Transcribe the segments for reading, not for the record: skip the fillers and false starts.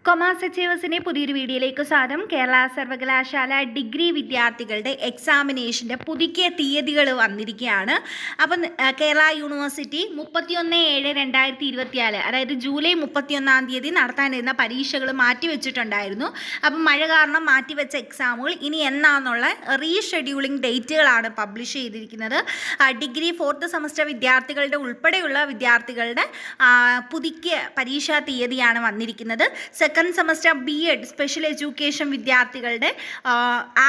Commerce അച്ചീവേഴ്സിൻ്റെ പുതിയൊരു വീഡിയോയിലേക്ക് സ്വാഗതം. കേരള സർവകലാശാല ഡിഗ്രി വിദ്യാർത്ഥികളുടെ എക്സാമിനേഷൻ്റെ പുതുക്കിയ തീയതികൾ വന്നിരിക്കുകയാണ്. അപ്പം കേരള യൂണിവേഴ്സിറ്റി 31/7/2024 അതായത് ജൂലൈ 31 നടത്താനിരുന്ന പരീക്ഷകൾ മാറ്റിവെച്ചിട്ടുണ്ടായിരുന്നു. അപ്പം മഴ കാരണം മാറ്റിവെച്ച എക്സാമുകൾ ഇനി എന്നാന്നുള്ള റീഷെഡ്യൂളിംഗ് ഡേറ്റുകളാണ് പബ്ലിഷ് ചെയ്തിരിക്കുന്നത്. ഡിഗ്രി 4th സെമസ്റ്റർ വിദ്യാർത്ഥികളുടെ ഉൾപ്പെടെയുള്ള വിദ്യാർത്ഥികളുടെ പുതുക്കിയ പരീക്ഷാ തീയതിയാണ് വന്നിരിക്കുന്നത്. Second semester BEd special education വിദ്യാർത്ഥികളുടെ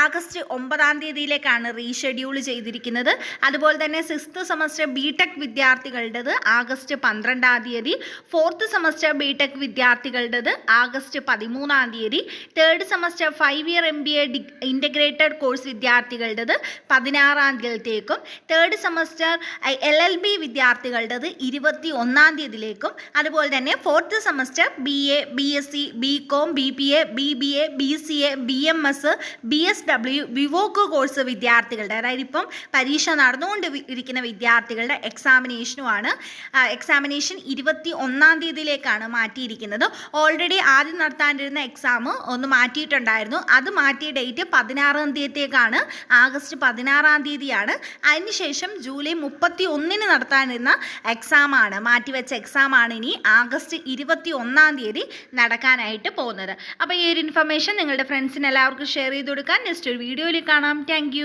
ആഗസ്റ്റ് 9 റീഷെഡ്യൂൾ ചെയ്തിരിക്കുന്നത്. അതുപോലെ തന്നെ 6th സെമസ്റ്റർ BTech വിദ്യാർത്ഥികളുടേത് ആഗസ്റ്റ് 12, 4th സെമസ്റ്റർ BTech വിദ്യാർത്ഥികളുടേത് August 13, 3rd semester 5 year MBA integrated course വിദ്യാർത്ഥികളുടേത് 16 3rd സെമസ്റ്റർ LLB വിദ്യാർത്ഥികളുടേത് 21 അതുപോലെ തന്നെ 4th semester BA BSc BCom BPA BBA BCA BMS BSW വിവോക്ക് course വിദ്യാർത്ഥികളുടെ, അതായത് ഇപ്പം പരീക്ഷ നടന്നുകൊണ്ട് ഇരിക്കുന്ന വിദ്യാർത്ഥികളുടെ എക്സാമിനേഷനുമാണ്. എക്സാമിനേഷൻ 21 മാറ്റിയിരിക്കുന്നത്. ഓൾറെഡി ആദ്യം നടത്താനിരുന്ന എക്സാം ഒന്ന് മാറ്റിയിട്ടുണ്ടായിരുന്നു. അത് മാറ്റിയ ഡേറ്റ് 16 ആഗസ്റ്റ് 16 അതിനുശേഷം ജൂലൈ 31 നടത്താനിരുന്ന എക്സാമാണ്, മാറ്റിവെച്ച എക്സാമാണ് ഇനി ആഗസ്റ്റ് 21 നടക്കാനായിട്ട് പോകുന്നത്. അപ്പോൾ ഈ ഒരു ഇൻഫർമേഷൻ നിങ്ങളുടെ ഫ്രണ്ട്സിന് എല്ലാവർക്കും ഷെയർ ചെയ്ത് കൊടുക്കാൻ നെക്സ്റ്റ് ഒരു വീഡിയോയിൽ കാണാം. താങ്ക്